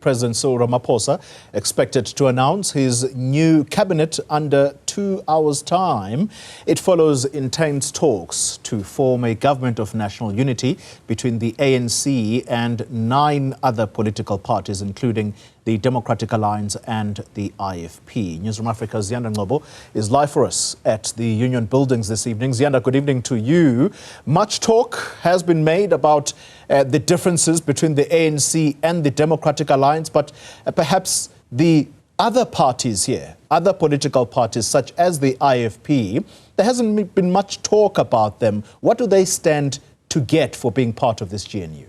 President Cyril Ramaphosa expected to announce his new cabinet under 2 hours' time. It follows intense talks to form a government of national unity between the ANC and 9 other political parties, including the Democratic Alliance and the IFP. Newzroom Afrika's Ziyanda Ngcobo is live for us at the Union Buildings this evening. Ziyanda, good evening to you. Much talk has been made about the differences between the ANC and the Democratic Alliance, but perhaps the other parties here, other political parties such as the IFP, there hasn't been much talk about them. What do they stand to get for being part of this GNU?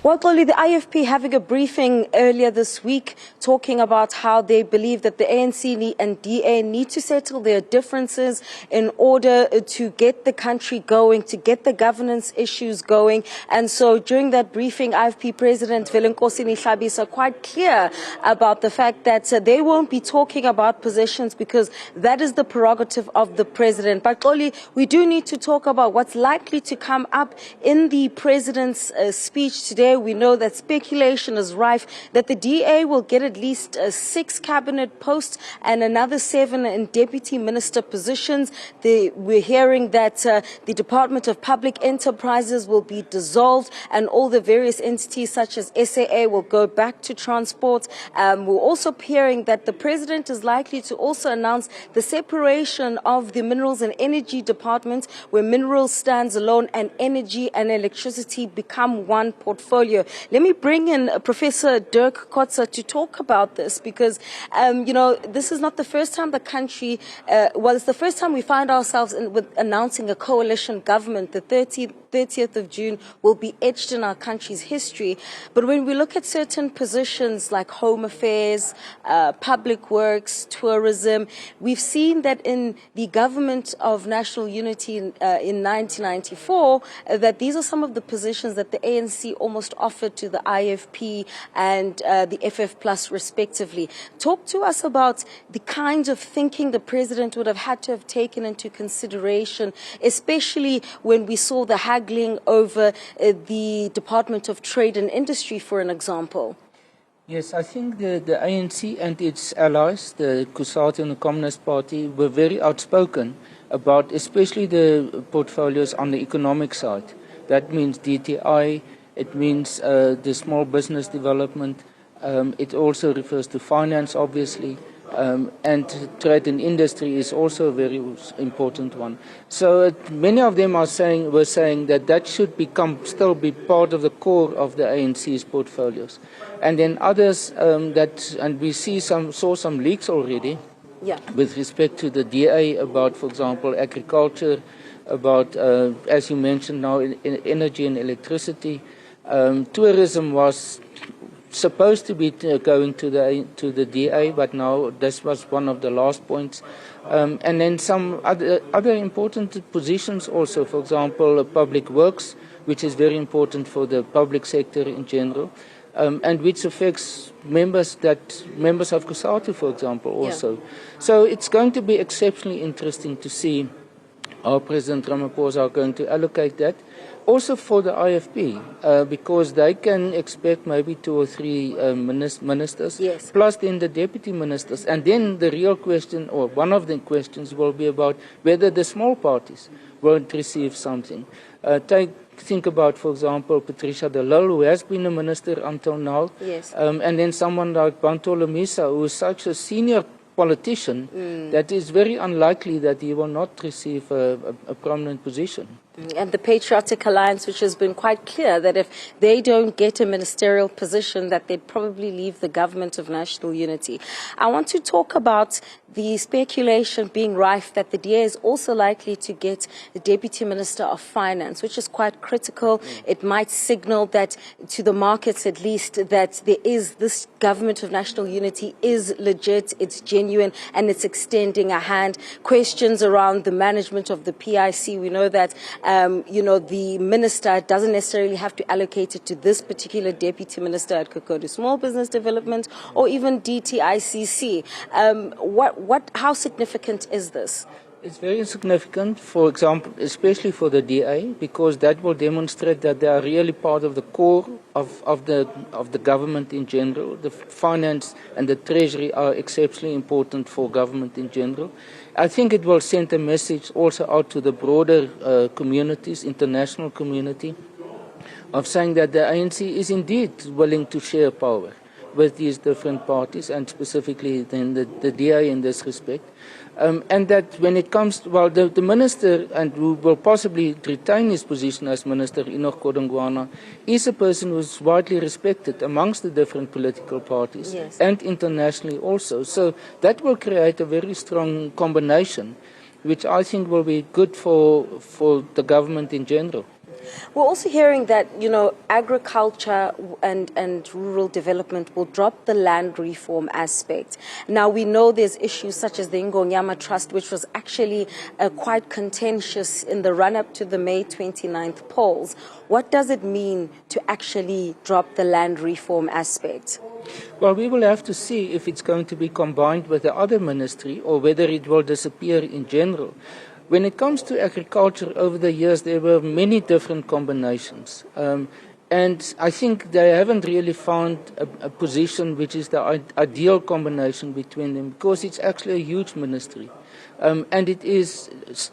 Well, clearly, the IFP having a briefing earlier this week talking about how they believe that the ANC and DA need to settle their differences in order to get the country going, to get the governance issues going. And so during that briefing, IFP President Nkosi are quite clear about the fact that they won't be talking about positions because that is the prerogative of the president. But clearly, we do need to talk about what's likely to come up in the president's speech today. We know that speculation is rife that the DA will get at least 6 cabinet posts and another 7 in deputy minister positions. We're hearing that the Department of Public Enterprises will be dissolved and all the various entities such as SAA will go back to transport. We're also hearing that the president is likely to also announce the separation of the Minerals and Energy Department, where minerals stands alone and energy and electricity become one portfolio. Let me bring in Professor Dirk Kotze to talk about this because, this is not the first time the country, it's the first time we find ourselves with announcing a coalition government. The 30th of June will be etched in our country's history. But when we look at certain positions like home affairs, public works, tourism, we've seen that in the government of national unity in 1994, that these are some of the positions that the ANC almost offered to the IFP and the FF Plus respectively. Talk to us about the kinds of thinking the president would have had to have taken into consideration, especially when we saw the haggling over the Department of Trade and Industry, for an example. Yes, I think the ANC and its allies, the COSATU and the Communist Party, were very outspoken about especially the portfolios on the economic side. That means DTI, it means the small business development, it also refers to finance, obviously, and trade and industry is also a very important one. So many of them were saying that should still be part of the core of the ANC's portfolios. And then others and we saw some leaks already with respect to the DA about, for example, agriculture, about, as you mentioned now, energy and electricity. Tourism was supposed to be going to the DA, but now this was one of the last points. And then some other important positions also, for example, public works, which is very important for the public sector in general, and which affects members of COSATU, for example, also. Yeah. So it's going to be exceptionally interesting to see how President Ramaphosa are going to allocate that. Also for the IFP, because they can expect maybe 2 or 3 ministers, yes, plus then the deputy ministers. And then the real question, or one of the questions, will be about whether the small parties won't receive something. Think about, for example, Patricia de Lille, who has been a minister until now, yes, and then someone like Bantolo Misa, who is such a senior politician that is very unlikely that he will not receive a prominent position. And the Patriotic Alliance, which has been quite clear that if they don't get a ministerial position, that they'd probably leave the government of national unity. I want to talk about the speculation being rife that the DA is also likely to get the Deputy Minister of Finance, which is quite critical. It might signal that to the markets at least that this government of national unity is legit, it's genuine, and it's extending a hand. Questions around the management of the PIC. We know that the minister doesn't necessarily have to allocate it to this particular deputy minister at Kokodu Small Business Development or even DTICC. How significant is this? It's very significant, for example, especially for the DA, because that will demonstrate that they are really part of the core of the government in general. The finance and the treasury are exceptionally important for government in general. I think it will send a message also out to the broader communities, international community, of saying that the ANC is indeed willing to share power with these different parties, and specifically then the DA in this respect. And that when it comes to, well, the minister, and who will possibly retain his position as minister, Enoch Godongwana, is a person who is widely respected amongst the different political parties, yes, and internationally also. So that will create a very strong combination, which I think will be good for the government in general. We're also hearing that, agriculture and rural development will drop the land reform aspect. Now, we know there's issues such as the Ngonyama Trust, which was actually quite contentious in the run-up to the May 29th polls. What does it mean to actually drop the land reform aspect? Well, we will have to see if it's going to be combined with the other ministry or whether it will disappear in general. When it comes to agriculture, over the years there were many different combinations. And I think they haven't really found a position which is the ideal combination between them, because it's actually a huge ministry. And it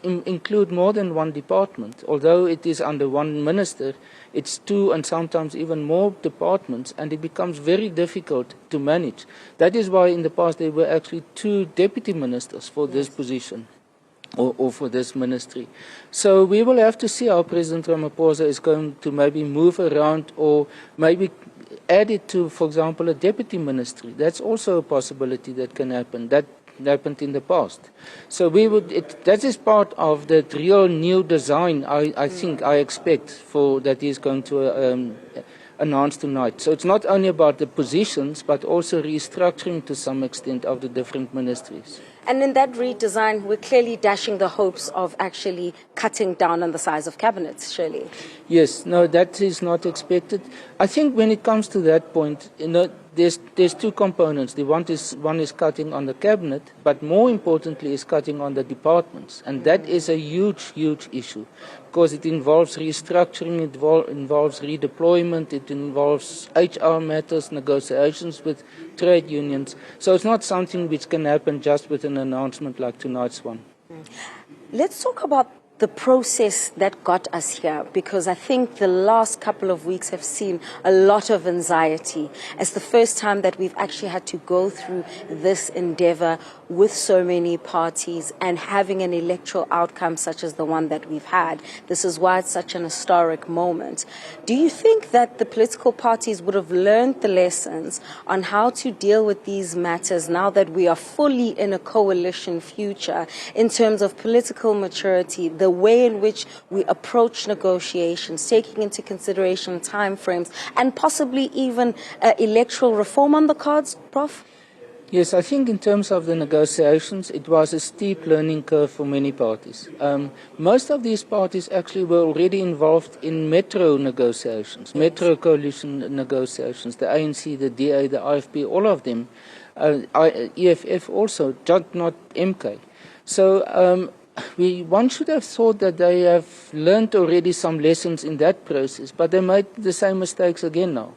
include more than one department. Although it is under one minister, it's two and sometimes even more departments, and it becomes very difficult to manage. That is why in the past there were actually two deputy ministers for this position. Or for this ministry. So we will have to see how President Ramaphosa is going to maybe move around, or maybe add it to, for example, a deputy ministry. That's also a possibility that can happen. That happened in the past. So that is part of the real new design, I expect, that he is going to announced tonight. So it's not only about the positions, but also restructuring to some extent of the different ministries. And in that redesign, we're clearly dashing the hopes of actually cutting down on the size of cabinets, surely. Yes, no, that is not expected. I think when it comes to that point, there's two components. One is cutting on the cabinet, but more importantly is cutting on the departments. And that is a huge, huge issue, because it involves restructuring, it involves redeployment, it involves HR matters, negotiations with trade unions. So it's not something which can happen just with an announcement like tonight's one. Let's talk about the process that got us here, because I think the last couple of weeks have seen a lot of anxiety. It's the first time that we've actually had to go through this endeavor with so many parties and having an electoral outcome such as the one that we've had. This is why it's such an historic moment. Do you think that the political parties would have learned the lessons on how to deal with these matters now that we are fully in a coalition future, in terms of political maturity, the way in which we approach negotiations, taking into consideration timeframes, and possibly even electoral reform on the cards, Prof? Yes, I think in terms of the negotiations, it was a steep learning curve for many parties. Most of these parties actually were already involved in metro negotiations, metro coalition negotiations, the ANC, the DA, the IFP, all of them, EFF also, not MK. So one should have thought that they have learned already some lessons in that process, but they made the same mistakes again now.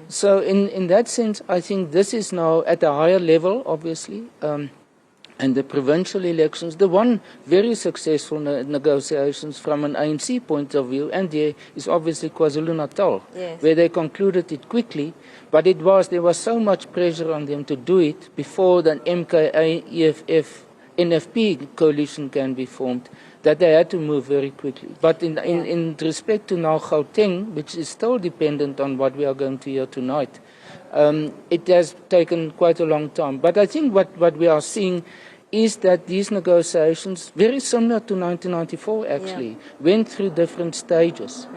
So in that sense, I think this is now at a higher level, obviously, and the provincial elections, the one very successful negotiations from an ANC point of view, and there is obviously KwaZulu-Natal, yes, where they concluded it quickly, but there was so much pressure on them to do it before the MKA, EFF, NFP coalition can be formed, that they had to move very quickly. But in respect to now Gauteng, which is still dependent on what we are going to hear tonight, it has taken quite a long time. But I think what we are seeing is that these negotiations, very similar to 1994 actually, went through different stages.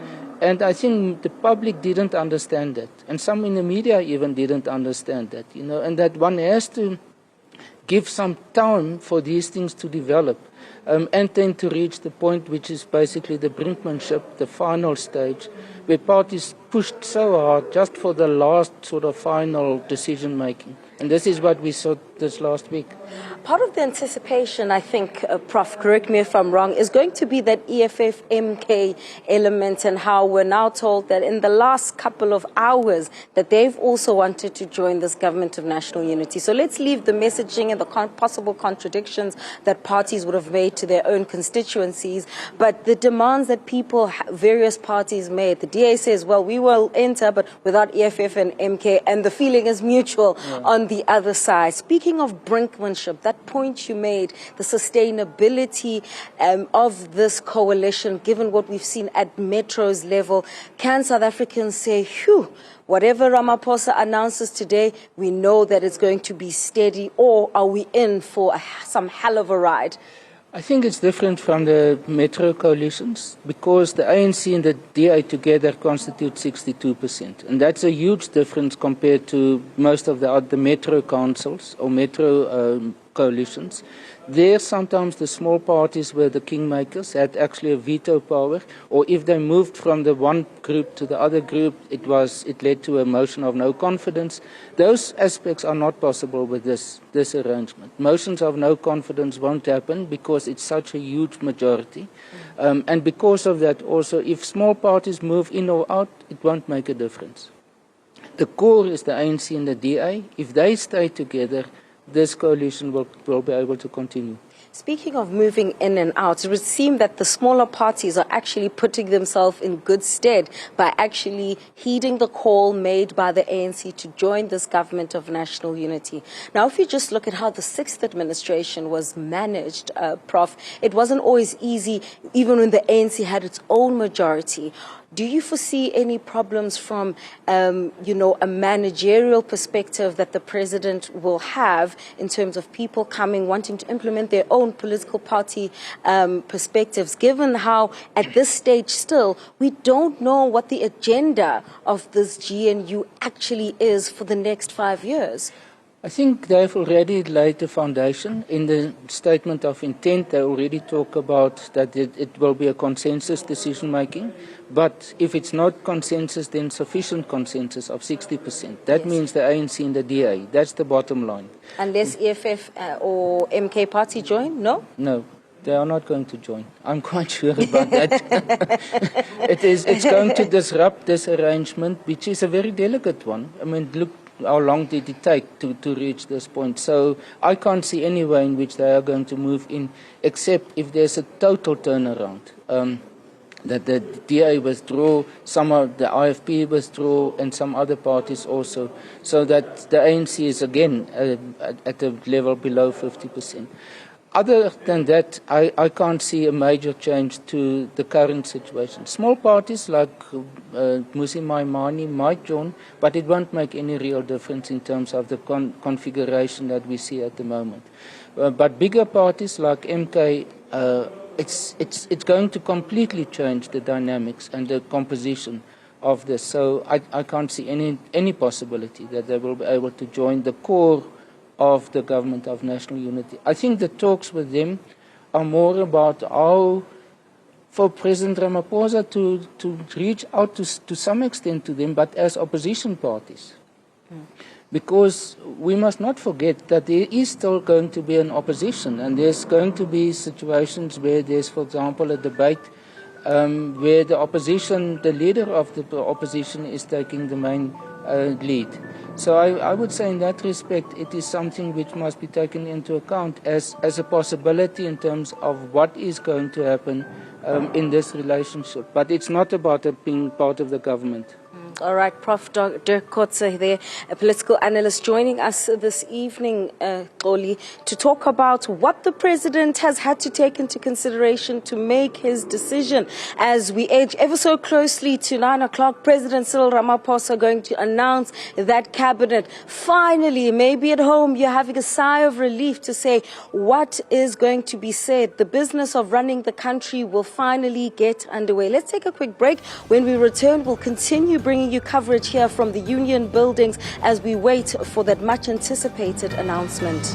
And I think the public didn't understand that. And some in the media even didn't understand that, and that one has to give some time for these things to develop, and then to reach the point which is basically the brinkmanship, the final stage, where parties pushed so hard just for the last sort of final decision making. And this is what we saw this last week. Part of the anticipation, I think, Prof, correct me if I'm wrong, is going to be that EFF-MK element, and how we're now told that in the last couple of hours that they've also wanted to join this government of national unity. So let's leave the messaging and the possible contradictions that parties would have made to their own constituencies, but the demands that people, various parties made. The DA says, well, we will enter, but without EFF and MK, and the feeling is mutual on the other side. Speaking of brinkmanship, that point you made, the sustainability of this coalition, given what we've seen at Metro's level, can South Africans say, phew, whatever Ramaphosa announces today, we know that it's going to be steady, or are we in for some hell of a ride? I think it's different from the Metro coalitions because the ANC and the DA together constitute 62%. And that's a huge difference compared to most of the Metro councils or Metro coalitions. There, sometimes the small parties were the kingmakers, had actually a veto power, or if they moved from the one group to the other group, it led to a motion of no confidence. Those aspects are not possible with this arrangement. Motions of no confidence won't happen because it's such a huge majority. And because of that also, if small parties move in or out, it won't make a difference. The core is the ANC and the DA. If they stay together, this coalition will be able to continue. Speaking of moving in and out, it would seem that the smaller parties are actually putting themselves in good stead by actually heeding the call made by the ANC to join this government of national unity. Now, if you just look at how the 6th administration was managed, Prof, it wasn't always easy, even when the ANC had its own majority. Do you foresee any problems from, a managerial perspective that the president will have in terms of people coming, wanting to implement their own political party perspectives, given how at this stage still we don't know what the agenda of this GNU actually is for the next 5 years? I think they've already laid the foundation. In the statement of intent, they already talk about that it will be a consensus decision-making. But if it's not consensus, then sufficient consensus of 60%. That means the ANC and the DA. That's the bottom line. Unless EFF or MK party join, no? No. They are not going to join. I'm quite sure about that. It's going to disrupt this arrangement, which is a very delicate one. I mean, look how long did it take to reach this point. So I can't see any way in which they are going to move in, except if there's a total turnaround. That the DA withdraw, some of the IFP withdraw, and some other parties also, so that the ANC is again at a level below 50%. Other than that, I can't see a major change to the current situation. Small parties like Musi Maimane might join, but it won't make any real difference in terms of the configuration that we see at the moment. But bigger parties like MK, it's going to completely change the dynamics and the composition of this. So I can't see any possibility that they will be able to join the core of the government of national unity. I think the talks with them are more about how, for President Ramaphosa to reach out to some extent to them, but as opposition parties. Because we must not forget that there is still going to be an opposition, and there's going to be situations where there's, for example, a debate where the opposition, the leader of the opposition is taking the main lead. So I would say in that respect it is something which must be taken into account as a possibility in terms of what is going to happen in this relationship. But it's not about being part of the government. All right, Prof. Dirk Kotze there, a political analyst, joining us this evening, Oli, to talk about what the president has had to take into consideration to make his decision. As we age ever so closely to 9 o'clock, President Cyril Ramaphosa going to announce that cabinet. Finally, maybe at home you're having a sigh of relief to say what is going to be said. The business of running the country will finally get underway. Let's take a quick break. When we return, we'll continue bringing you coverage here from the Union buildings as we wait for that much anticipated announcement.